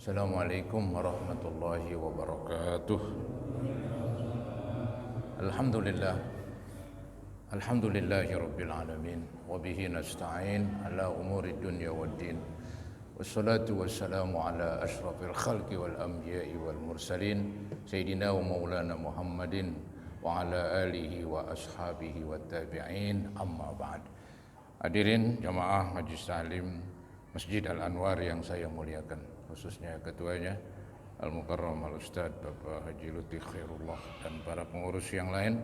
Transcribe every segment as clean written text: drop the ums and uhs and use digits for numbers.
Assalamualaikum warahmatullahi wabarakatuh. Alhamdulillah. Alhamdulillahi rabbil alamin. Wabihi nasta'in ala umuri dunya waddin. Wassalatu wassalamu ala ashrafil khalqi wal anbiya'i wal mursalin Sayyidina wa maulana Muhammadin wa ala alihi wa ashabihi wa tabi'in, amma ba'd. Hadirin jamaah Majlis Ta'lim Masjid Al-Anwar yang saya muliakan, khususnya ketuanya Al-Mukarram Al-Ustadz Bapak Haji Lutfi Khairullah dan para pengurus yang lain,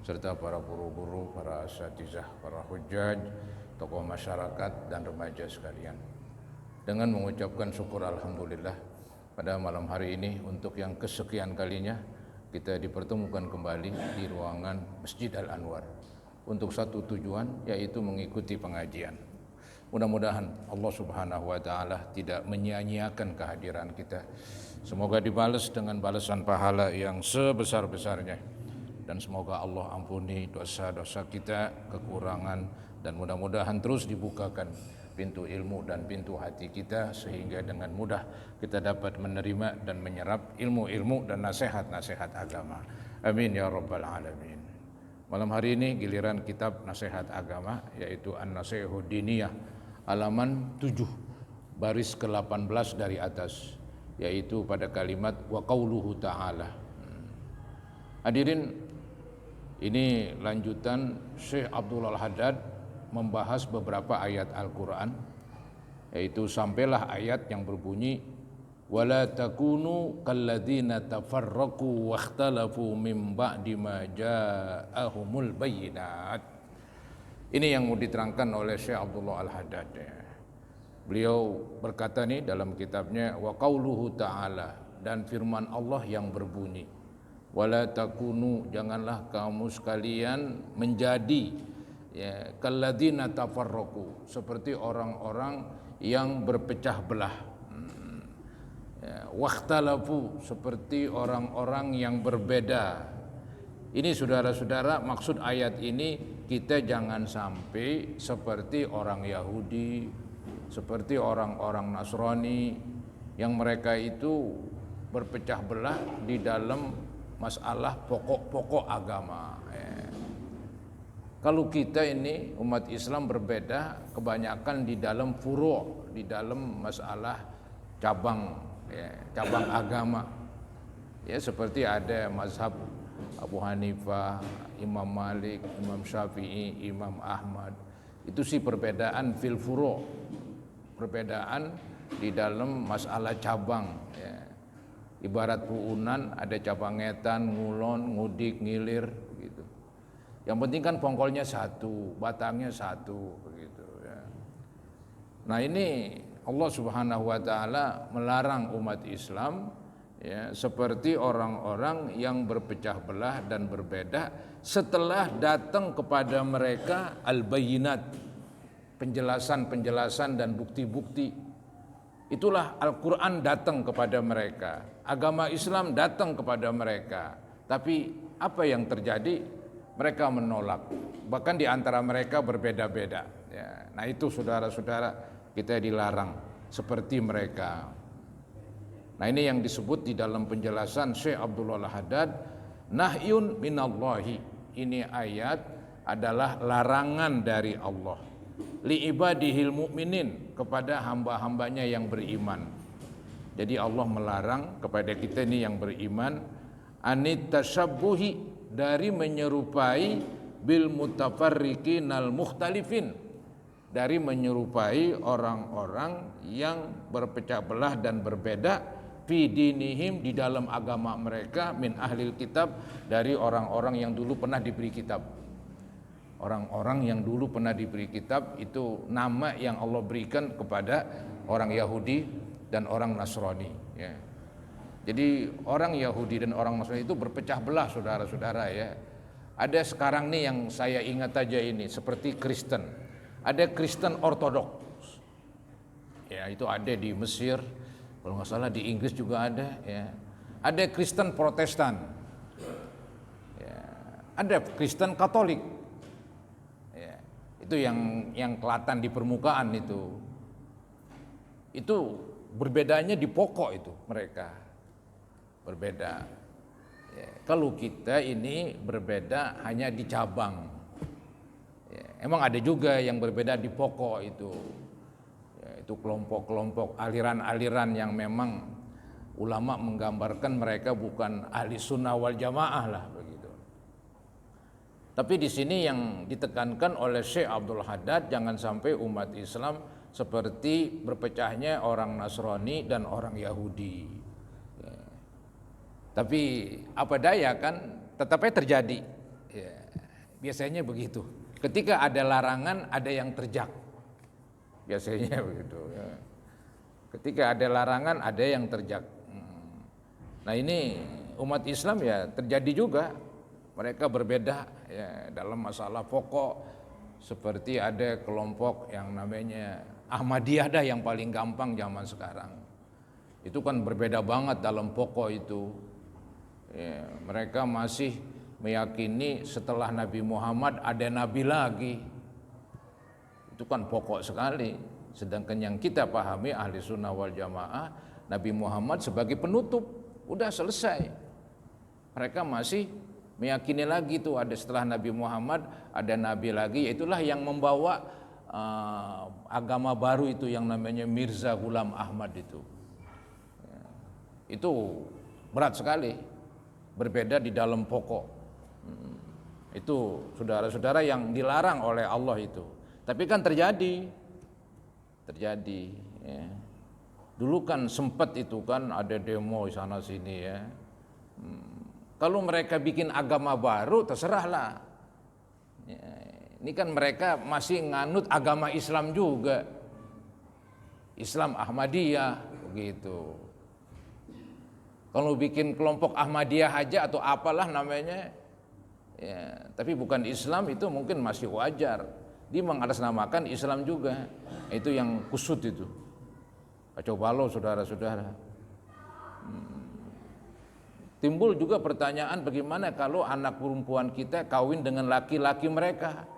serta para guru-guru, para asatizah, para hujjaj, tokoh masyarakat dan remaja sekalian. Dengan mengucapkan syukur alhamdulillah pada malam hari ini untuk yang kesekian kalinya kita dipertemukan kembali di ruangan Masjid Al-Anwar untuk satu tujuan, yaitu mengikuti pengajian. Mudah-mudahan Allah Subhanahu wa taala tidak menyia-nyiakan kehadiran kita. Semoga dibalas dengan balasan pahala yang sebesar-besarnya, dan semoga Allah ampuni dosa-dosa kita, kekurangan, dan mudah-mudahan terus dibukakan pintu ilmu dan pintu hati kita sehingga dengan mudah kita dapat menerima dan menyerap ilmu-ilmu dan nasihat-nasihat agama. Amin ya rabbal alamin. Malam hari ini giliran kitab nasihat agama, yaitu An-Nasihud Diniyah, halaman 7 baris ke-18 dari atas, yaitu pada kalimat wa qauluhu ta'ala. Hadirin, ini lanjutan Syekh Abdul Al-Haddad membahas beberapa ayat Al-Quran, yaitu sampailah ayat yang berbunyi wala takunu kalladzina tafarraqu wakhtalafu min ba'di ma ja'ahumul bayyinat. Ini yang mau diterangkan oleh Syekh Abdullah Al-Haddad. Beliau berkata nih dalam kitabnya wa qauluhu ta'ala, dan firman Allah yang berbunyi wala takunu, janganlah kamu sekalian menjadi kalladzina tafarraqu, seperti orang-orang yang berpecah belah. Wakhtalafu, seperti orang-orang yang berbeda. Ini saudara-saudara, maksud ayat ini kita jangan sampai seperti orang Yahudi, seperti orang-orang Nasrani yang mereka itu berpecah belah di dalam masalah pokok-pokok agama. Kalau kita ini umat Islam berbeda kebanyakan di dalam furu', di dalam masalah cabang agama. Ya, seperti ada mazhab Abu Hanifah, Imam Malik, Imam Syafi'i, Imam Ahmad. Itu sih perbedaan fil furu', perbedaan di dalam masalah cabang. Ibarat puunan, ada cabang ngetan, ngulon, ngudik, ngilir, begitu. Yang penting kan pongkolnya satu, batangnya satu, begitu. Nah ini Allah Subhanahu wa taala melarang umat Islam seperti orang-orang yang berpecah belah dan berbeda setelah datang kepada mereka al-bayyinat, penjelasan-penjelasan dan bukti-bukti. Itulah Al-Quran datang kepada mereka, agama Islam datang kepada mereka. Tapi apa yang terjadi? Mereka menolak, bahkan di antara mereka berbeda-beda. Nah itu saudara-saudara, kita dilarang seperti mereka. Nah ini yang disebut di dalam penjelasan Syekh Abdullah Al-Haddad, nahyun minallahi. Ini ayat adalah larangan dari Allah li ibadihil mu'minin, kepada hamba-hambanya yang beriman. Jadi Allah melarang kepada kita ini yang beriman anit tasyabbuhi, dari menyerupai bil mutafarriqinal mukhtalifin, dari menyerupai orang-orang yang berpecah belah dan berbeda fi dinihim, di dalam agama mereka, min ahlil kitab, dari orang-orang yang dulu pernah diberi kitab. Orang-orang yang dulu pernah diberi kitab itu nama yang Allah berikan kepada orang Yahudi dan orang Nasrani. Jadi orang Yahudi dan orang Nasrani itu berpecah belah, saudara-saudara ya. Ada sekarang nih yang saya ingat aja ini, seperti Kristen. Ada Kristen Ortodoks. Ya, itu ada di Mesir, kalau nggak salah di Inggris juga ada. Ya. Ada Kristen Protestan. Ya. Ada Kristen Katolik. Itu yang kelihatan di permukaan itu Berbedanya di pokok itu mereka berbeda. Ya, kalau kita ini berbeda hanya di cabang. Ya, emang ada juga yang berbeda di pokok itu. Ya, itu kelompok-kelompok aliran-aliran yang memang ulama menggambarkan mereka bukan ahli sunnah wal jamaah lah begitu. Tapi di sini yang ditekankan oleh Syekh Abdul Haddad, jangan sampai umat Islam seperti berpecahnya orang Nasrani dan orang Yahudi. Ya. Tapi apa daya kan tetapnya terjadi. Ya. Biasanya begitu. Ketika ada larangan, ada yang terjak. Biasanya begitu. Ya. Ketika ada larangan, ada yang terjak. Nah ini umat Islam ya terjadi juga. Mereka berbeda ya, dalam masalah pokok. Seperti ada kelompok yang namanya Ahmadiyah dah yang paling gampang zaman sekarang. Itu kan berbeda banget dalam pokok itu. Ya, mereka masih meyakini setelah Nabi Muhammad ada Nabi lagi. Itu kan pokok sekali. Sedangkan yang kita pahami ahli sunnah wal jamaah, Nabi Muhammad sebagai penutup. Udah selesai. Mereka masih meyakini lagi tuh ada setelah Nabi Muhammad ada Nabi lagi. Itulah yang membawa agama baru itu yang namanya Mirza Ghulam Ahmad itu. Ya. Itu berat sekali. Berbeda di dalam pokok. Itu saudara-saudara yang dilarang oleh Allah itu. Tapi kan terjadi. Ya. Dulu kan sempat itu kan ada demo sana sini ya. Kalau mereka bikin agama baru terserahlah. Ya, ini kan mereka masih nganut agama Islam juga. Islam Ahmadiyah begitu. Kalau bikin kelompok Ahmadiyah aja atau apalah namanya, ya, tapi bukan Islam itu mungkin masih wajar. Dia mengatasnamakan Islam juga. Itu yang kusut itu. Kacau balau saudara-saudara. Timbul juga pertanyaan bagaimana kalau anak perempuan kita kawin dengan laki-laki mereka.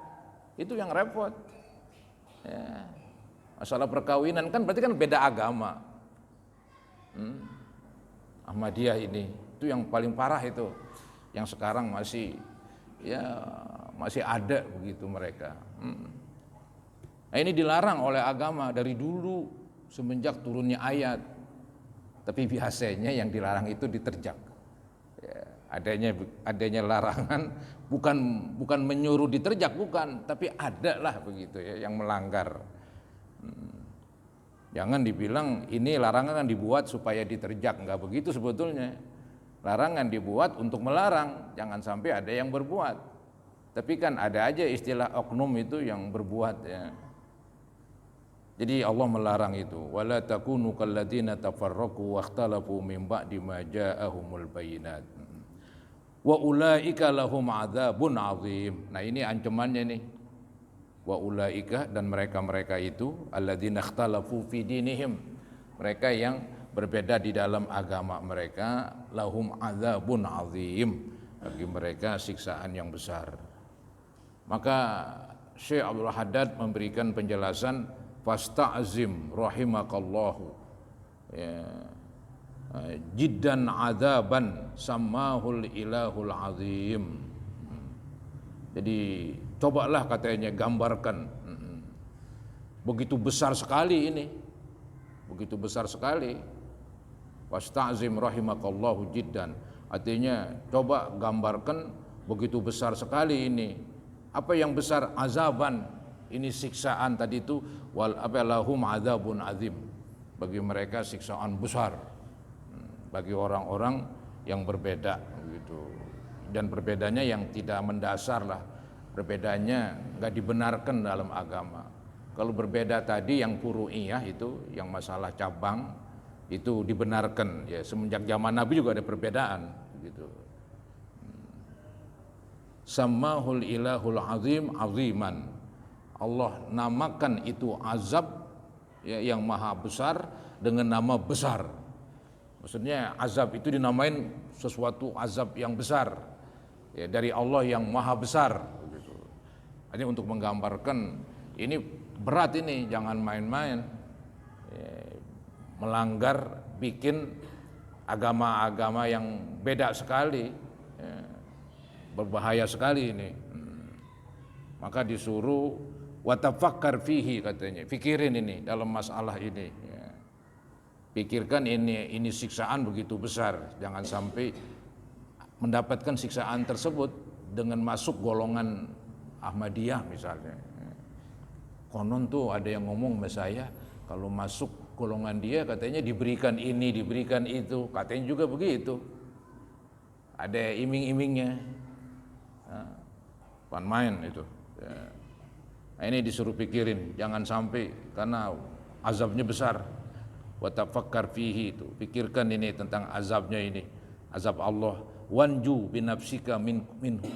Itu yang repot. Ya. Masalah perkawinan kan berarti kan beda agama. Ahmadiyah ini itu yang paling parah itu. Yang sekarang masih ada begitu mereka. Nah, ini dilarang oleh agama dari dulu. Semenjak turunnya ayat, tapi biasanya yang dilarang itu diterjak. Ya, adanya larangan bukan menyuruh diterjak, bukan, tapi ada lah begitu ya yang melanggar. Jangan dibilang ini larangan kan dibuat supaya diterjak, enggak begitu sebetulnya. Larangan dibuat untuk melarang, jangan sampai ada yang berbuat. Tapi kan ada aja istilah oknum itu yang berbuat ya. Jadi Allah melarang itu, wala takunu kalladzina tafarraqu wakhtalafu min ba'di ma ja'ahumul bayyinat. Wa ulaika lahum adzabun azim. Nah, ini ancamannya nih. Wa ulaika, dan mereka-mereka itu alladzina ikhtalafu fi dinihim. Mereka yang berbeda di dalam agama mereka, lahum adzabun azim. Bagi mereka siksaan yang besar. Maka Syekh Abdul Haddad memberikan penjelasan fasta'zim rahimakallahu ya, jiddan adzaban sammahul ilahul azim. Jadi cobalah katanya gambarkan, begitu besar sekali ini, begitu besar sekali. Fasta'zim rahimakallahu jiddan, artinya coba gambarkan begitu besar sekali ini. Apa yang besar? Azaban, ini siksaan tadi itu, wal lahum adzabun azim, bagi mereka siksaan besar, bagi orang-orang yang berbeda gitu. Dan perbedaannya yang tidak mendasar lah, perbedaannya nggak dibenarkan dalam agama. Kalau berbeda tadi yang furu'iyah itu, yang masalah cabang itu dibenarkan ya, semenjak zaman Nabi juga ada perbedaan gitu. Sammahul ilahul azim aziman, Allah namakan itu azab ya, yang maha besar dengan nama besar. Maksudnya azab itu dinamain sesuatu azab yang besar ya, dari Allah yang maha besar gitu. Ini untuk menggambarkan ini berat, ini jangan main-main ya, melanggar, bikin agama-agama yang beda sekali, ya, berbahaya sekali ini. Maka disuruh watafakkar fihi, katanya, pikirin ini dalam masalah ini. Ya. Pikirkan ini siksaan begitu besar, jangan sampai mendapatkan siksaan tersebut dengan masuk golongan Ahmadiyah misalnya. Konon tuh ada yang ngomong sama saya, kalau masuk golongan dia katanya diberikan ini, diberikan itu, katanya juga begitu. Ada iming-imingnya. Pan main itu. Nah, ini disuruh pikirin, jangan sampai, karena azabnya besar. Wa tafakkar fihi, itu pikirkan ini tentang azabnya ini, azab Allah. Wanju binafsika minhu,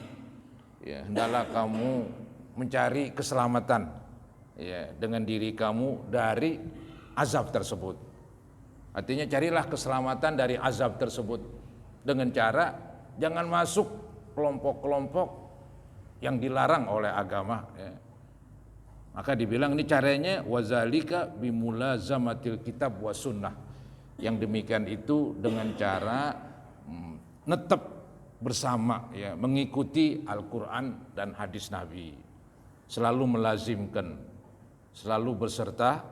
ya, hendaklah kamu mencari keselamatan, ya, dengan diri kamu dari azab tersebut. Artinya carilah keselamatan dari azab tersebut dengan cara jangan masuk kelompok-kelompok yang dilarang oleh agama, ya. Maka dibilang ini caranya wazalika bimulazamatil kitab was sunnah. Yang demikian itu dengan cara netep bersama, ya, mengikuti Al-Quran dan hadis Nabi, selalu melazimkan, selalu berserta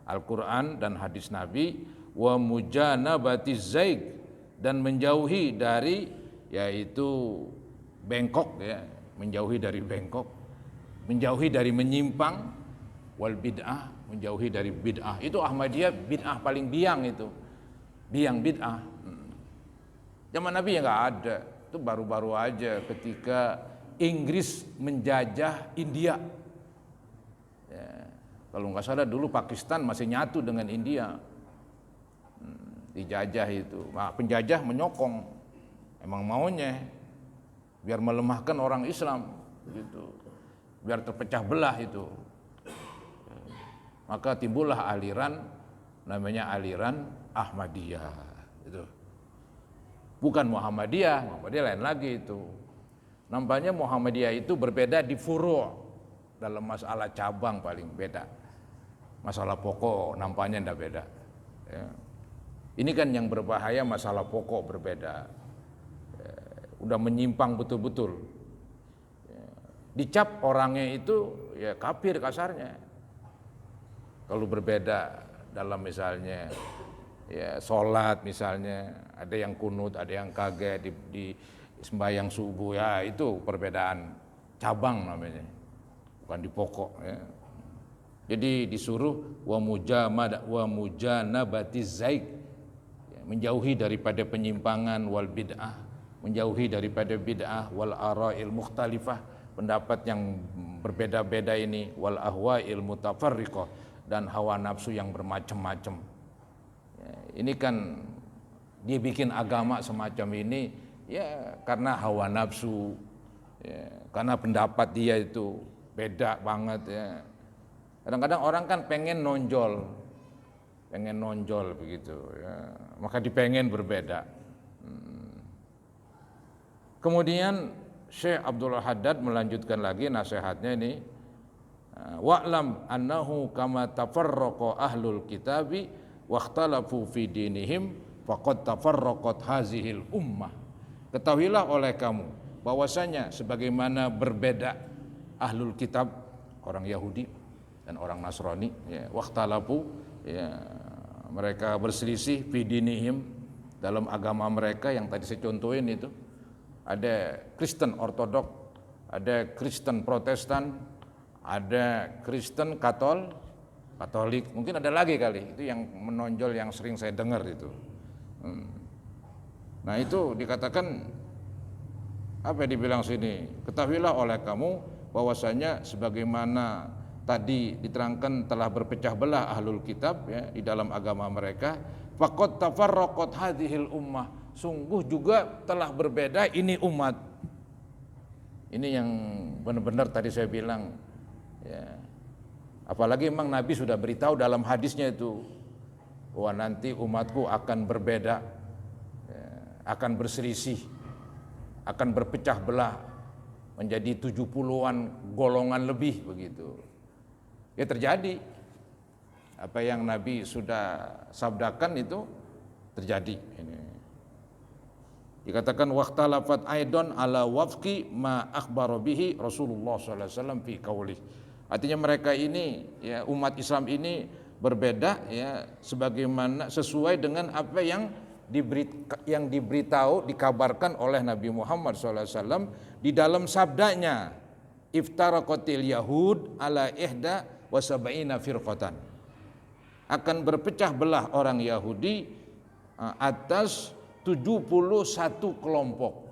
Al-Quran dan hadis Nabi. Wa mujanabati zaig, dan menjauhi dari, yaitu bengkok, ya, menjauhi dari bengkok, menjauhi dari menyimpang, wal bid'ah, menjauhi dari bid'ah. Itu Ahmadiyah bid'ah paling biang, itu biang bid'ah. Zaman Nabi ya nggak ada, itu baru-baru aja ketika Inggris menjajah India. Ya, kalau nggak salah dulu Pakistan masih nyatu dengan India, dijajah itu. Nah, penjajah menyokong, emang maunya biar melemahkan orang Islam, begitu, biar terpecah belah itu. Maka timbullah aliran, namanya aliran Ahmadiyah, itu. Bukan Muhammadiyah lain lagi itu. Nampaknya Muhammadiyah itu berbeda di furu', dalam masalah cabang paling beda. Masalah pokok nampaknya tidak beda. Ya. Ini kan yang berbahaya, masalah pokok berbeda. Ya, udah menyimpang betul-betul. Ya. Dicap orangnya itu ya kafir kasarnya. Kalau berbeda dalam misalnya ya sholat misalnya, ada yang kunut, ada yang kaget di sembahyang subuh, ya itu perbedaan cabang namanya, bukan di pokok, ya. Jadi disuruh wa mujanabati zaig, ya, menjauhi daripada penyimpangan, wal bid'ah, menjauhi daripada bid'ah, wal ara'il mukhtalifah, pendapat yang berbeda-beda ini, wal ahwa'il mutafarriqah, dan hawa nafsu yang bermacam-macam. Ini kan dia bikin agama semacam ini ya karena hawa nafsu, ya, karena pendapat dia itu beda banget, ya. Kadang-kadang orang kan pengen nonjol begitu, ya. Maka dipengen berbeda. Kemudian Syekh Abdullah Haddad melanjutkan lagi nasihatnya ini, wa'lam annahu kama tafarraqa ahlul kitabi wakhtalafu fi dinihim faqad tafarraqat hazihil ummah. Ketahuilah oleh kamu bahwasanya sebagaimana berbeda ahlul kitab, orang Yahudi dan orang Nasrani, ya, wakhtalafu, ya, mereka berselisih fi dinihim, dalam agama mereka yang tadi saya contohin itu. Ada Kristen Ortodok, ada Kristen Protestan, ada Kristen Katolik, mungkin ada lagi kali, itu yang menonjol yang sering saya dengar itu. Nah itu dikatakan, apa yang dibilang sini, ketahuilah oleh kamu bahwasanya sebagaimana tadi diterangkan telah berpecah belah ahlul kitab, ya, di dalam agama mereka, faqad tafarraqat hadhil ummah, sungguh juga telah berbeda ini umat. Ini yang benar-benar tadi saya bilang, ya. Apalagi memang Nabi sudah beritahu dalam hadisnya itu bahwa nanti umatku akan berbeda, ya, akan berselisih, akan berpecah belah menjadi 70-an golongan lebih begitu. Ya terjadi. Apa yang Nabi sudah sabdakan itu terjadi. Ini dikatakan waqtalafat aidon ala wafqi ma akhbara bihi Rasulullah sallallahu alaihi wasallam fi qaulih. Artinya mereka ini ya, umat Islam ini berbeda ya, sebagaimana sesuai dengan apa yang diberitahu, dikabarkan oleh Nabi Muhammad SAW di dalam sabdanya, iftaraqatil yahud ala ihda wa sab'ina firqatan. Akan berpecah belah orang Yahudi atas 71 kelompok.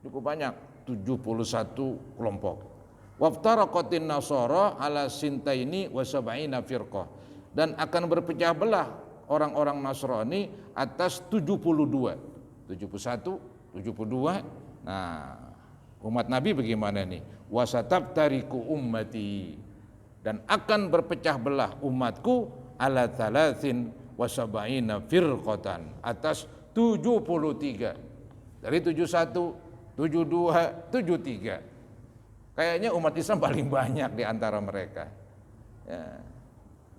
Cukup banyak, 71 kelompok. Waftaraqatin nasara ala sintaini wa sab'ina firqah. Dan akan berpecah belah orang-orang Nasrani atas 71, 72. Nah, umat Nabi bagaimana nih? Wasatabtariku ummati, dan akan berpecah belah umatku ala thalathin wa sab'ina firqatan, atas 73. Dari 71, 72, 73. Kayaknya umat Islam paling banyak di antara mereka. Ya,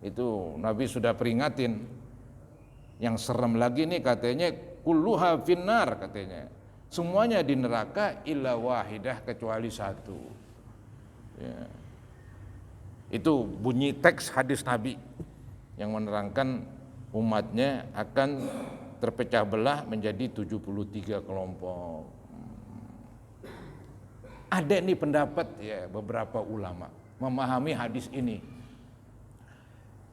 itu Nabi sudah peringatin. Yang serem lagi nih katanya kulluha finnar, katanya semuanya di neraka illa wahidah, kecuali satu. Ya. Itu bunyi teks hadis Nabi yang menerangkan umatnya akan terpecah belah menjadi 73 kelompok. Ada nih pendapat ya beberapa ulama memahami hadis ini.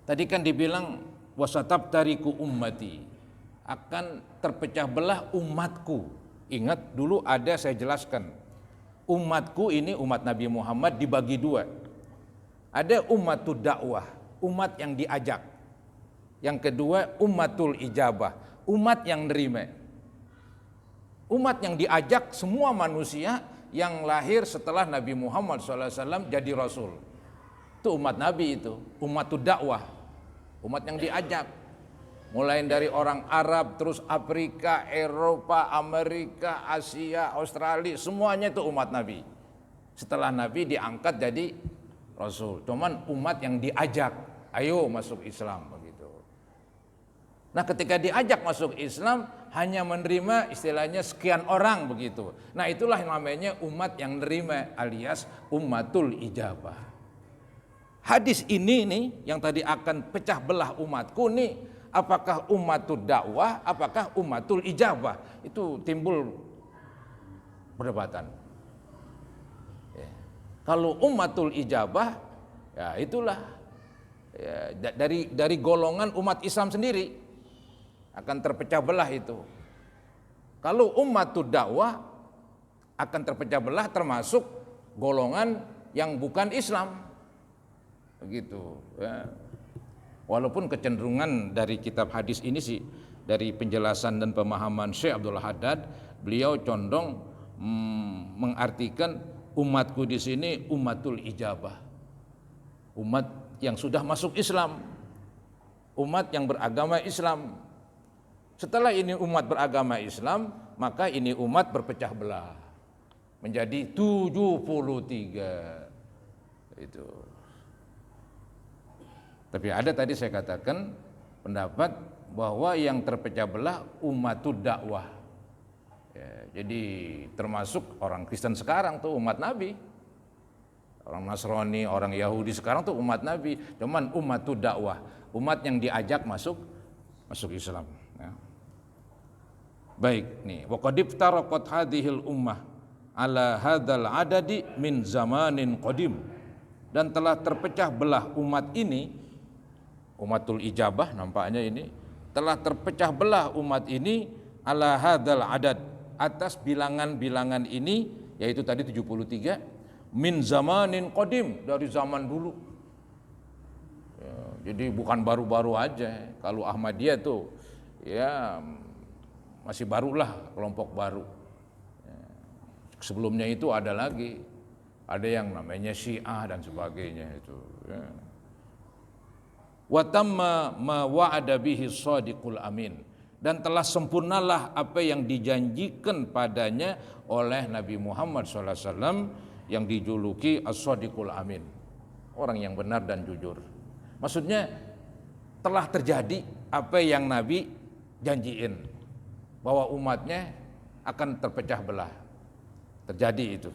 Tadi kan dibilang wasatabtariku ummati, akan terpecah belah umatku. Ingat dulu ada saya jelaskan, umatku ini umat Nabi Muhammad dibagi dua. Ada ummatud dakwah, umat yang diajak. Yang kedua ummatul ijabah, umat yang nerima. Umat yang diajak semua manusia yang lahir setelah Nabi Muhammad SAW jadi Rasul. Itu umat Nabi, itu ummatud dakwah, umat yang diajak. Mulai dari orang Arab, terus Afrika, Eropa, Amerika, Asia, Australia, semuanya itu umat Nabi. Setelah Nabi diangkat jadi Rasul, cuman umat yang diajak, ayo masuk Islam begitu. Nah ketika diajak masuk Islam hanya menerima istilahnya sekian orang begitu. Nah itulah namanya umat yang nerima, alias ummatul ijabah. Hadis ini nih yang tadi akan pecah belah umatku nih, apakah ummatul dakwah, apakah ummatul ijabah, itu timbul perdebatan. Ya. Kalau ummatul ijabah, ya itulah ya, dari golongan umat Islam sendiri akan terpecah belah itu. Kalau ummatul dakwah akan terpecah belah termasuk golongan yang bukan Islam. Begitu ya. Walaupun kecenderungan dari kitab hadis ini sih, dari penjelasan dan pemahaman Syekh Abdul Haddad, beliau condong mengartikan umatku di sini ummatul ijabah, umat yang sudah masuk Islam, umat yang beragama Islam. Setelah ini umat beragama Islam, maka ini umat berpecah belah menjadi 73 itu. Tapi ada tadi saya katakan pendapat bahwa yang terpecah belah ummatud dakwah. Ya, jadi termasuk orang Kristen sekarang tuh umat Nabi. Orang Nasrani, orang Yahudi sekarang tuh umat Nabi. Cuman ummatud dakwah, umat yang diajak masuk Islam. Ya. Baik nih, waqad iftaraqat hadhil ummah ala hadzal adadi min zamanin qadim. Dan telah terpecah belah umat ini, ummatul ijabah nampaknya ini telah terpecah belah umat ini ala hadzal adad, atas bilangan-bilangan ini, yaitu tadi 73, min zamanin qadim, dari zaman dulu. Ya, jadi bukan baru-baru aja. Kalau Ahmadiyah tuh ya masih barulah, kelompok baru. Ya, sebelumnya itu ada lagi, ada yang namanya Syiah dan sebagainya itu. Ya. Wa tamma ma wa'ada bihi shadiqul amin, dan telah sempurnalah apa yang dijanjikan padanya oleh Nabi Muhammad SAW yang dijuluki as-shadiqul amin, orang yang benar dan jujur. Maksudnya telah terjadi apa yang Nabi janjiin, bahwa umatnya akan terpecah belah. Terjadi itu.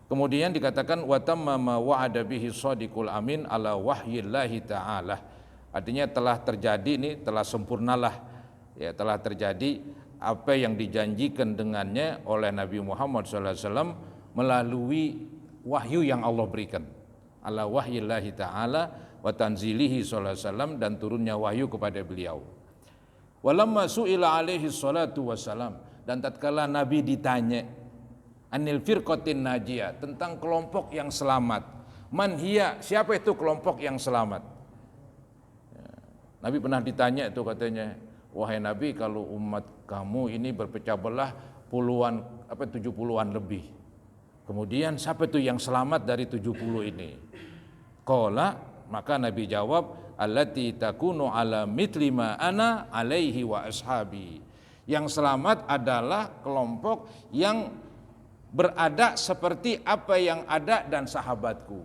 Kemudian dikatakan wa tamma ma wa'ada bihi shadiqul amin ala wahyillahi ta'ala. Artinya telah terjadi, ini telah sempurnalah, ya, telah terjadi apa yang dijanjikan dengannya oleh Nabi Muhammad SAW melalui wahyu yang Allah berikan. Ala wahyillahi ta'ala wa tanzilihi SAW, dan turunnya wahyu kepada beliau. Walamma su'ila alaihi salatu wassalam, dan tatkala Nabi ditanya anil firqatin najiyah, tentang kelompok yang selamat. Man hiya, siapa itu kelompok yang selamat? Nabi pernah ditanya itu, katanya, wahai Nabi, kalau umat kamu ini berpecah belah puluhan, 70-an lebih. Kemudian siapa itu yang selamat dari 70 ini? Qala, maka Nabi jawab, allati takunu ala mithli ma ana alaihi wa ashabi. Yang selamat adalah kelompok yang berada seperti apa yang ada dan sahabatku.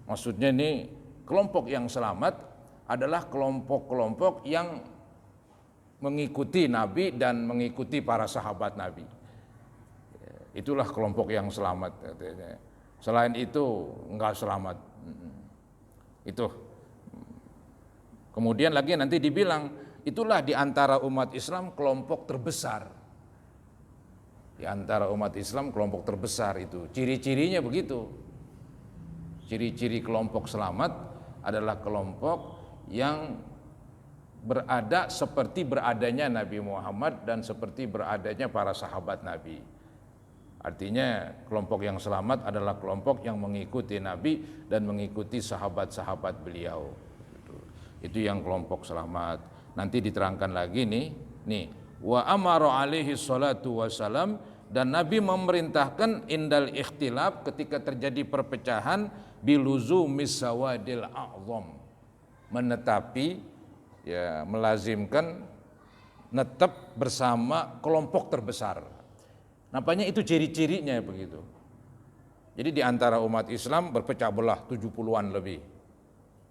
Maksudnya ini kelompok yang selamat adalah kelompok-kelompok yang mengikuti Nabi dan mengikuti para sahabat Nabi. Itulah kelompok yang selamat. Selain itu enggak selamat. Itu. Kemudian lagi nanti dibilang, itulah di antara umat Islam kelompok terbesar. Di antara umat Islam kelompok terbesar itu. Ciri-cirinya begitu. Ciri-ciri kelompok selamat adalah kelompok yang berada seperti beradanya Nabi Muhammad dan seperti beradanya para sahabat Nabi. Artinya kelompok yang selamat adalah kelompok yang mengikuti Nabi dan mengikuti sahabat-sahabat beliau. Itu yang kelompok selamat. Nanti diterangkan lagi nih wa amara alaihi salatu wassalam, dan Nabi memerintahkan indal ikhtilaf, ketika terjadi perpecahan, biluzumis sawadil a'zam, menetapi, ya, melazimkan netap bersama kelompok terbesar. Nampaknya itu ciri-cirinya begitu. Jadi di antara umat Islam berpecah belah 70-an lebih.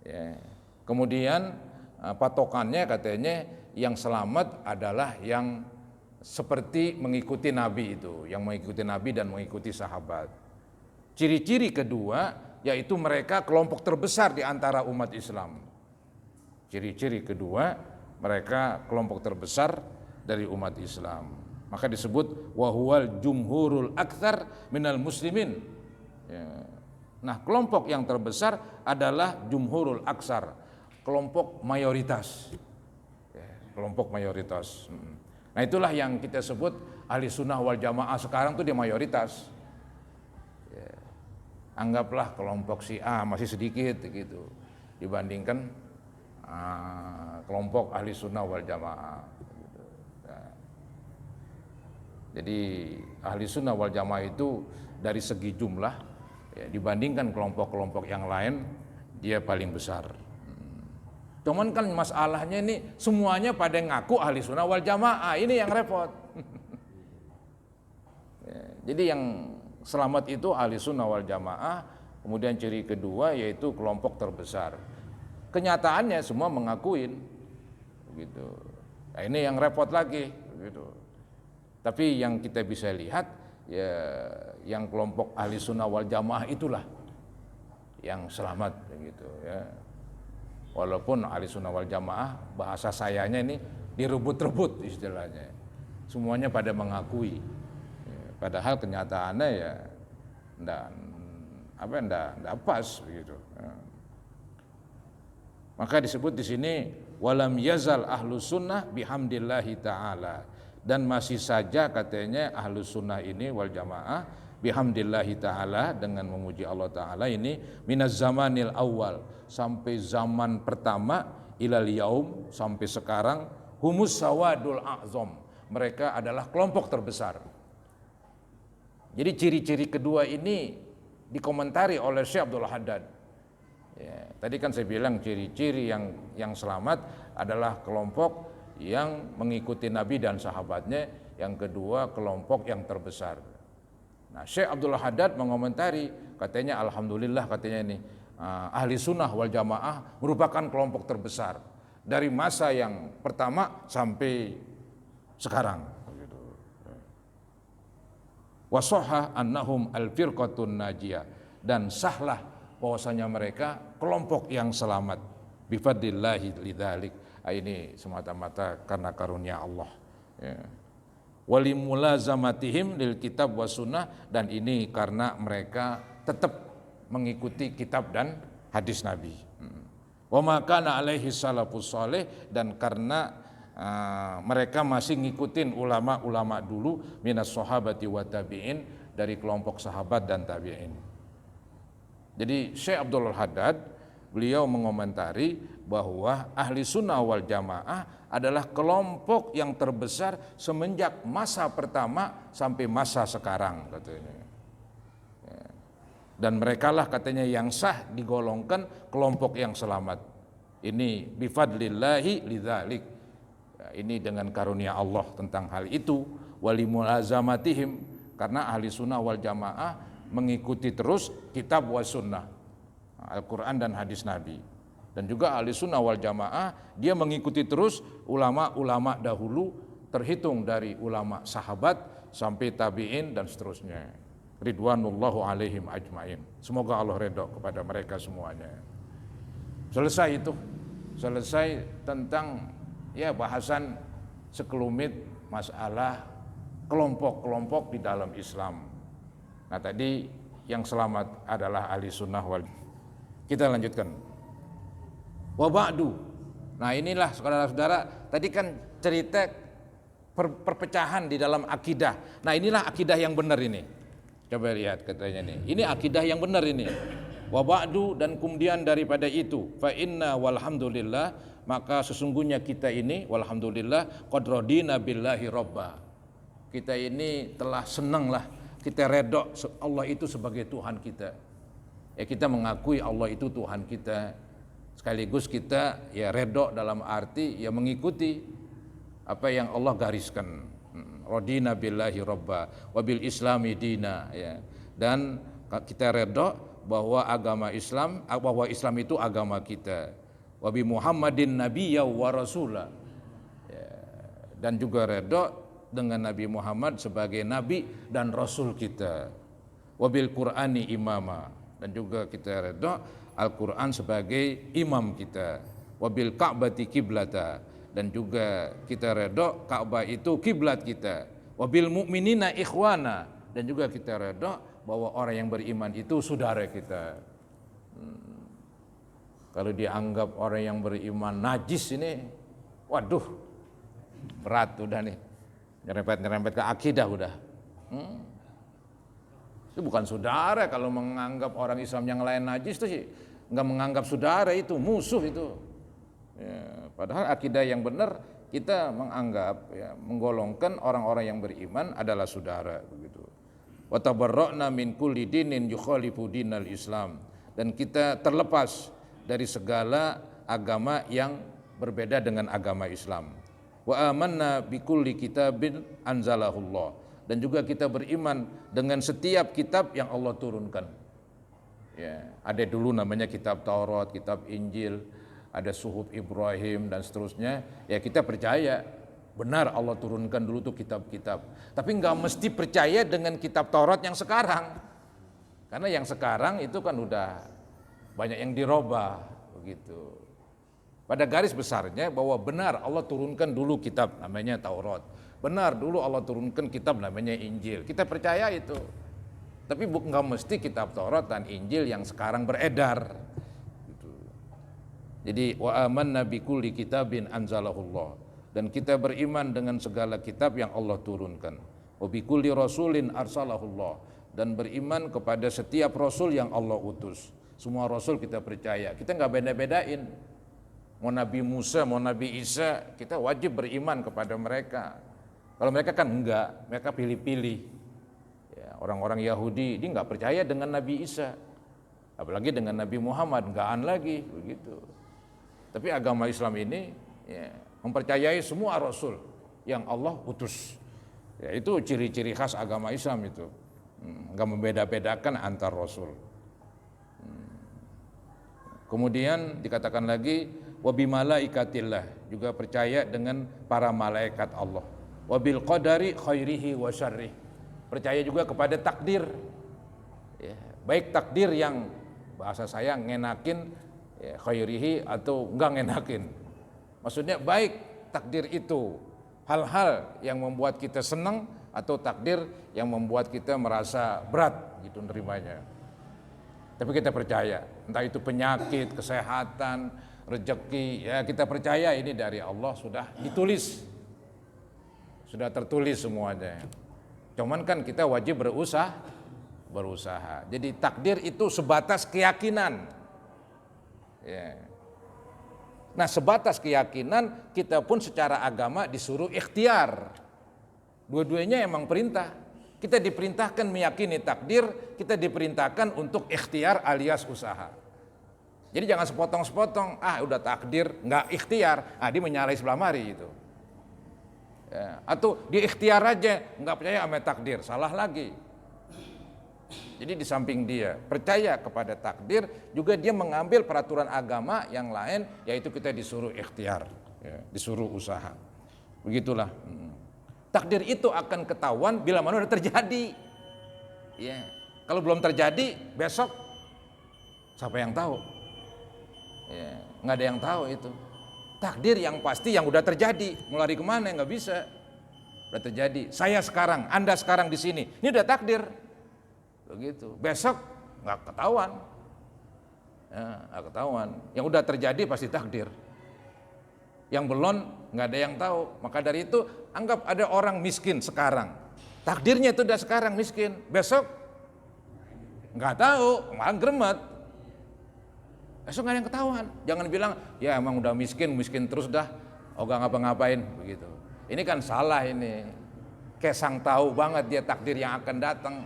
Ya. Kemudian patokannya katanya yang selamat adalah yang seperti mengikuti Nabi itu, yang mengikuti Nabi dan mengikuti sahabat. Ciri-ciri kedua yaitu mereka kelompok terbesar di antara umat Islam. Ciri-ciri kedua, mereka kelompok terbesar dari umat Islam. Maka disebut wahuwal jumhurul aktsar minal muslimin. Ya. Nah, kelompok yang terbesar adalah jumhurul aksar, kelompok mayoritas. Ya, kelompok mayoritas. Nah, itulah yang kita sebut ahli sunnah wal jamaah sekarang tuh dia mayoritas. Ya. Anggaplah kelompok Syiah masih sedikit gitu dibandingkan kelompok ahli sunnah wal jamaah. Jadi ahli sunnah wal jamaah itu dari segi jumlah, ya, dibandingkan kelompok-kelompok yang lain dia paling besar. Cuman kan masalahnya ini semuanya pada ngaku ahli sunnah wal jamaah, ini yang repot. Ya, jadi yang selamat itu ahli sunnah wal jamaah. Kemudian ciri kedua yaitu kelompok terbesar. Kenyataannya semua mengakuin gitu. Nah, ini yang repot lagi gitu. Tapi yang kita bisa lihat, ya, yang kelompok ahli sunnah wal jamaah itulah yang selamat gitu, ya. Walaupun ahli sunnah wal jamaah bahasa sayanya ini direbut-rebut istilahnya. Semuanya pada mengakui. Ya, padahal kenyataannya ya enggak pas gitu. Ya. Maka disebut di sini walam yazal ahlus sunnah bihamdillahi ta'ala, dan masih saja katanya ahlus sunnah ini wal jamaah bihamdillahi ta'ala, dengan memuji Allah ta'ala ini, minaz zamanil awal, sampai zaman pertama, ilal yaum, sampai sekarang, humus sawadul a'zam, mereka adalah kelompok terbesar. Jadi ciri-ciri kedua ini dikomentari oleh Syekh Abdul Haddad. Ya, tadi kan saya bilang ciri-ciri yang selamat adalah kelompok yang mengikuti Nabi dan sahabatnya, yang kedua kelompok yang terbesar. Nah, Syekh Abdul Haddad mengomentari, katanya alhamdulillah, katanya ini ahli sunnah wal jamaah merupakan kelompok terbesar dari masa yang pertama sampai sekarang. Wasahha annahum al-firqatun najiyah, dan sahlah bahwasanya mereka kelompok yang selamat bifadlillahi lidzalik. Ini semata-mata karena karunia Allah, ya. Walimulazamatihim lil kitab was sunnah, dan ini karena mereka tetap mengikuti kitab dan hadis Nabi. Wa ma kana alaihi salafus saleh, dan karena mereka masih ngikutin ulama-ulama dulu minas sahabati wa tabi'in, dari kelompok sahabat dan tabi'in. Jadi Syekh Abdul Haddad beliau mengomentari bahwa ahli sunnah wal jamaah adalah kelompok yang terbesar semenjak masa pertama sampai masa sekarang, katanya. Dan merekalah katanya yang sah digolongkan kelompok yang selamat. Ini bifadlillahi lidzalik. Ini dengan karunia Allah tentang hal itu. Walimulazamatihim, karena ahli sunnah wal jamaah mengikuti terus kitab was sunnah, Al-Quran dan hadis Nabi. Dan juga ahli sunnah wal jamaah dia mengikuti terus ulama-ulama dahulu, terhitung dari ulama sahabat sampai tabi'in dan seterusnya, ridwanullahu alaihim ajmain. Semoga Allah redha kepada mereka semuanya. Selesai itu, selesai tentang ya bahasan sekelumit masalah kelompok-kelompok di dalam Islam. Nah tadi yang selamat adalah ahli sunnah wal. Kita lanjutkan. Wa ba'du. Nah inilah saudara-saudara, tadi kan cerita perpecahan di dalam akidah. Nah inilah akidah yang benar ini. Coba lihat katanya nih. Ini akidah yang benar ini. Wa ba'du, dan kemudian daripada itu, fa inna walhamdulillah, maka sesungguhnya kita ini walhamdulillah qad radina billahi robba. Kita ini telah senanglah, kita redha Allah itu sebagai Tuhan kita. Ya kita mengakui Allah itu Tuhan kita. Sekaligus kita ya redha dalam arti ya mengikuti apa yang Allah gariskan. Radina billahi robba wa bil islami dina, ya. Dan kita redha bahwa agama Islam, bahwa Islam itu agama kita. Wa bi Muhammadin nabiyya wa rasula, ya. Dan juga redha dengan Nabi Muhammad sebagai nabi dan rasul kita. Wa bil Qur'ani imama, dan juga kita redha Al-Quran sebagai imam kita. Wa bil Ka'bati kiblata, dan juga kita redha Ka'bah itu kiblat kita. Wa bil mu'minina ikhwana, dan juga kita redha bahwa orang yang beriman itu saudara kita. Kalau dianggap orang yang beriman najis ini, waduh, berat udah nih, nyerempet ke akidah udah. Itu bukan saudara kalau menganggap orang Islam yang lain najis, itu sih nggak menganggap saudara, itu musuh itu. Ya, padahal akidah yang benar kita menganggap, ya, menggolongkan orang-orang yang beriman adalah saudara, begitu. Wa tabarra'na min kulli dinin yukhalifu dinal Islam, dan kita terlepas dari segala agama yang berbeda dengan agama Islam. Wa amanna bi kulli kitabin anzalahullah, dan juga kita beriman dengan setiap kitab yang Allah turunkan. Ya, ada dulu namanya kitab Taurat, kitab Injil, ada suhuf Ibrahim dan seterusnya. Ya kita percaya benar Allah turunkan dulu tuh kitab-kitab. Tapi nggak mesti percaya dengan kitab Taurat yang sekarang. Karena yang sekarang itu kan udah banyak yang dirubah begitu. Pada garis besarnya bahwa benar Allah turunkan dulu kitab namanya Taurat. Benar dulu Allah turunkan kitab namanya Injil. Kita percaya itu. Tapi nggak mesti kitab Taurat dan Injil yang sekarang beredar. Gitu. Jadi wa amanna bi kulli kitabin anzalahullah, dan kita beriman dengan segala kitab yang Allah turunkan. Wa bi kulli rasulin arsalahullah, dan beriman kepada setiap rasul yang Allah utus. Semua rasul kita percaya. Kita nggak beda-bedain. Mau Nabi Musa, mau Nabi Isa, kita wajib beriman kepada mereka. Kalau mereka kan enggak, mereka pilih-pilih. Ya, orang-orang Yahudi dia nggak percaya dengan Nabi Isa, apalagi dengan Nabi Muhammad, enggaan lagi begitu. Tapi agama Islam ini ya, mempercayai semua rasul yang Allah utus. Ya, itu ciri-ciri khas agama Islam itu, nggak membeda-bedakan antar rasul. Kemudian dikatakan lagi wa bi malaikatillah, juga percaya dengan para malaikat Allah. Wa bil qadari khairihi wa syarrih. Percaya juga kepada takdir. Ya, baik takdir yang bahasa saya ngenakin, ya, khairihi atau enggak ngenakin. Maksudnya baik takdir itu hal-hal yang membuat kita senang atau takdir yang membuat kita merasa berat gitu nerimanya. Tapi kita percaya, entah itu penyakit, kesehatan, rezeki, ya kita percaya ini dari Allah, sudah ditulis, sudah tertulis semuanya. Cuman kan kita wajib berusaha. Jadi takdir itu sebatas keyakinan. Ya. Nah, sebatas keyakinan, kita pun secara agama disuruh ikhtiar. Dua-duanya emang perintah. Kita diperintahkan meyakini takdir, kita diperintahkan untuk ikhtiar alias usaha. Jadi jangan sepotong-sepotong, udah takdir, nggak ikhtiar, dia menyalahi sebelah mari itu. Ya, atau dia ikhtiar aja, nggak percaya sama takdir, salah lagi. Jadi di samping dia percaya kepada takdir, juga dia mengambil peraturan agama yang lain, yaitu kita disuruh ikhtiar, ya, disuruh usaha. Begitulah. Takdir itu akan ketahuan bila mana udah terjadi. Ya. Kalau belum terjadi, besok siapa yang tahu? Ya, nggak ada yang tahu itu. Takdir yang pasti yang udah terjadi. Mau lari kemana? Nggak bisa. Udah terjadi. Saya sekarang, Anda sekarang di sini. Ini udah takdir. Begitu. Besok nggak ketahuan. Ya, nggak ketahuan. Yang udah terjadi pasti takdir. Yang belum nggak ada yang tahu. Maka dari itu anggap ada orang miskin sekarang. Takdirnya itu udah sekarang miskin. Besok nggak tahu, malah gremet. Besok nggak ada yang ketahuan. Jangan bilang ya emang udah miskin terus dah. Nggak ngapa-ngapain begitu. Ini kan salah ini. Kesang tahu banget dia takdir yang akan datang.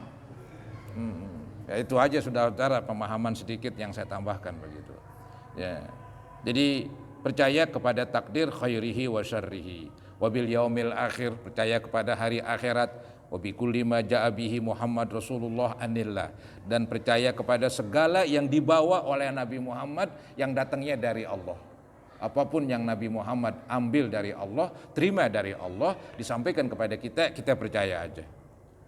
Ya itu aja saudara-saudara pemahaman sedikit yang saya tambahkan begitu. Ya. Jadi percaya kepada takdir khairihi wa syarrihi, wa bil yaumil akhir, percaya kepada hari akhirat, wa bi kulli ma jaa bihi Muhammad Rasulullah anillah, dan percaya kepada segala yang dibawa oleh Nabi Muhammad yang datangnya dari Allah. Apapun yang Nabi Muhammad ambil dari Allah, terima dari Allah, disampaikan kepada kita, kita percaya aja.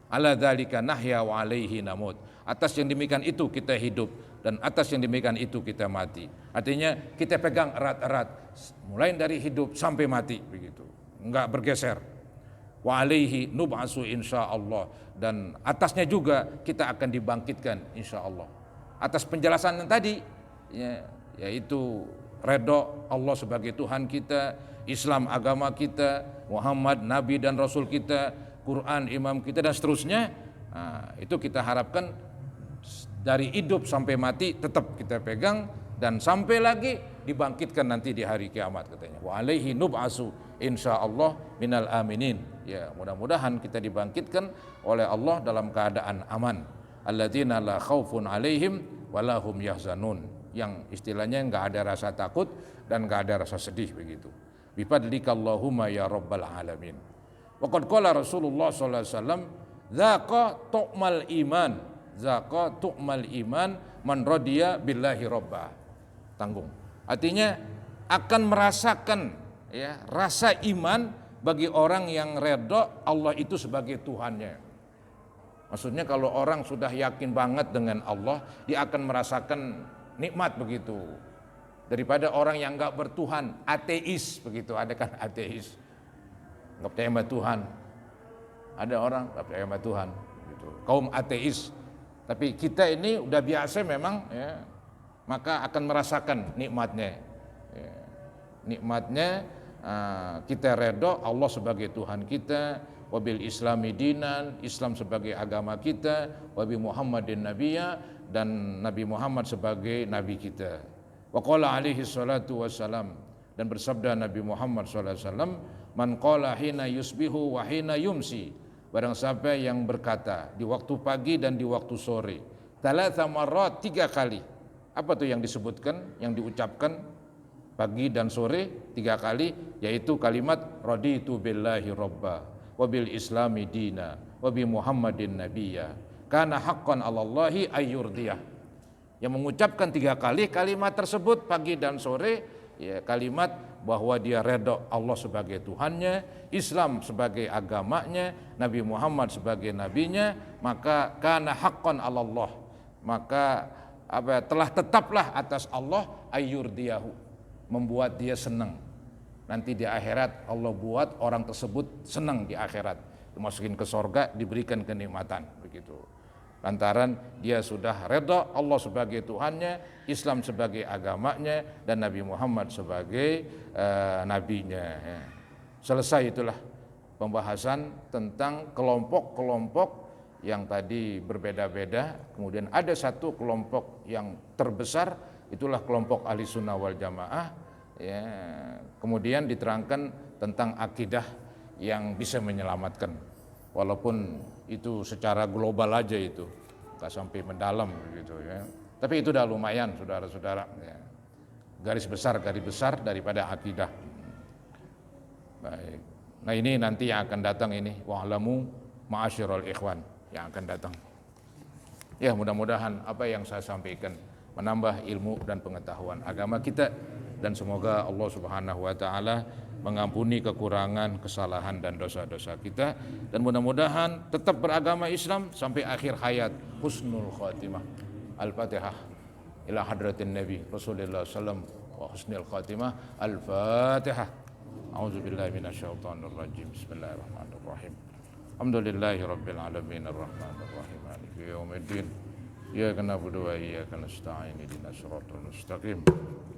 Ala dzalika nahya wa alaihi namut. Atas yang demikian itu kita hidup, dan atas yang demikian itu kita mati. Artinya kita pegang erat-erat mulai dari hidup sampai mati begitu, enggak bergeser. Wa alaihi nub'asu insyaallah, dan atasnya juga kita akan dibangkitkan insyaallah. Atas penjelasan yang tadi ya, yaitu redha Allah sebagai Tuhan kita, Islam agama kita, Muhammad nabi dan rasul kita, Quran imam kita, dan seterusnya. Itu kita harapkan dari hidup sampai mati tetap kita pegang, dan sampai lagi dibangkitkan nanti di hari kiamat katanya. Wa alaihi nub'asu insyaallah minal aminin. Ya, mudah-mudahan kita dibangkitkan oleh Allah dalam keadaan aman. Alladzina la khaufun alaihim wala hum yahzanun. Yang istilahnya enggak ada rasa takut dan enggak ada rasa sedih begitu. Bifadlikallahumma ya rabbal alamin. Wa qad qala Rasulullah sallallahu alaihi wasallam, "Dzaqa tu'mal iman." Zaka tu'mal iman man radiya billahi rabbah. Tanggung. Artinya akan merasakan ya rasa iman bagi orang yang redha Allah itu sebagai Tuhannya. Maksudnya kalau orang sudah yakin banget dengan Allah, dia akan merasakan nikmat begitu. Daripada orang yang enggak bertuhan, ateis begitu, ada kan ateis. Enggak percaya sama Tuhan. Ada orang enggak percaya sama Tuhan gitu. Kaum ateis. Tapi kita ini udah biasa memang ya, maka akan merasakan nikmatnya ya. Nikmatnya kita redha Allah sebagai Tuhan kita, wabil islami dinan, Islam sebagai agama kita, wabi Muhammadin nabiyya, dan Nabi Muhammad sebagai nabi kita. Wa qala alaihi salatu wassalam, dan bersabda Nabi Muhammad sallallahu alaihi wasallam, man qala hina yusbihu wa hina yumsi, barang siapa yang berkata di waktu pagi dan di waktu sore, thalatha marrat, 3 kali. Apa tuh yang disebutkan, yang diucapkan pagi dan sore 3 kali, yaitu kalimat raditu billahi robba, wabil islami dina, wabi Muhammadin nabiyya, kana haqqan 'alallahi ayyurdiyah. yang mengucapkan 3 kali kalimat tersebut pagi dan sore, ya, kalimat bahwa dia redha Allah sebagai Tuhannya, Islam sebagai agamanya, Nabi Muhammad sebagai nabinya, maka kana haqqan 'alallah, maka telah tetaplah atas Allah ayyurdiyahu, membuat dia senang. Nanti di akhirat Allah buat orang tersebut senang di akhirat, dimasukin ke sorga, diberikan kenikmatan begitu. Lantaran dia sudah redha Allah sebagai Tuhannya, Islam sebagai agamanya, dan Nabi Muhammad sebagai nabinya. Ya. Selesai itulah pembahasan tentang kelompok-kelompok yang tadi berbeda-beda. Kemudian ada satu kelompok yang terbesar, itulah kelompok Ahli Sunnah wal Jamaah. Ya. Kemudian diterangkan tentang akidah yang bisa menyelamatkan. Walaupun itu secara global aja itu, nggak sampai mendalam begitu ya. Tapi itu udah lumayan, saudara-saudara. Ya. Garis besar daripada akidah. Baik. Nah ini nanti yang akan datang ini, wa'lamu ma'asyiral ikhwan yang akan datang. Ya mudah-mudahan apa yang saya sampaikan menambah ilmu dan pengetahuan agama kita, dan semoga Allah Subhanahu wa taala mengampuni kekurangan, kesalahan dan dosa-dosa kita, dan mudah-mudahan tetap beragama Islam sampai akhir hayat, husnul khatimah. Al-Fatihah ila hadratin Nabi Rasulullah sallam wa husnul khatimah. Al-Fatihah. A'udzubillahi minasyaitonir rajim. Bismillahirrahmanirrahim. Alhamdulillahi rabbil alamin arrahmanir rahim maliki yaumiddin. Iyyaka na'budu wa iyyaka nasta'in ihdinas siratal mustaqim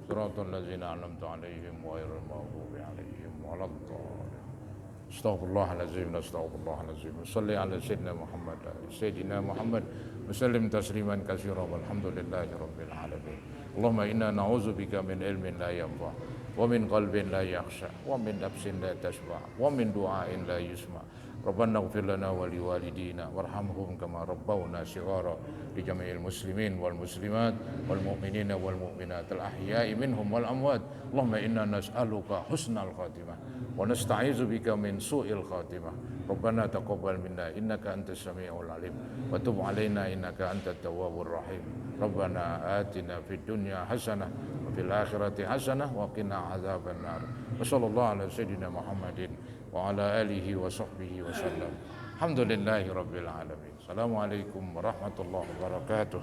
siratal ladzina an'amta 'alaihim ghairil maghdubi 'alaihim waladdallin. Astaghfirullahalazim, astaghfirullahalazim. Shalli 'ala sayyidina Muhammad wa sallim tasliman katsiran walhamdulillahi rabbil alamin. Allahumma inna na'udzubika min ilmin la yanfa' wa min qalbin la yakhsha wa min nafsin la tashba' wa min du'ain la yusma'. Rabbana ighfir lana wa liwalidina warhamhum kama rabbawna shighara, li jami'il muslimin wal muslimat wal mu'minina wal mu'minat al ahya'i minhum wal amwat. Allahumma inna nas'aluka husnal khatimah wa nasta'izu bika min su'il khatimah. Rabbana taqabbal minna innaka antas sami'ul alim wa tub 'alaina innaka antat tawwabur rahim. Rabbana atina fid dunya hasanah wa fil akhirati hasanah wa qina adzabannar. Wa sallallahu ala sayyidina Muhammadin wa ala alihi wa sahbihi wa sallam. Alhamdulillahi rabbil alamin. Assalamualaikum warahmatullahi wabarakatuh.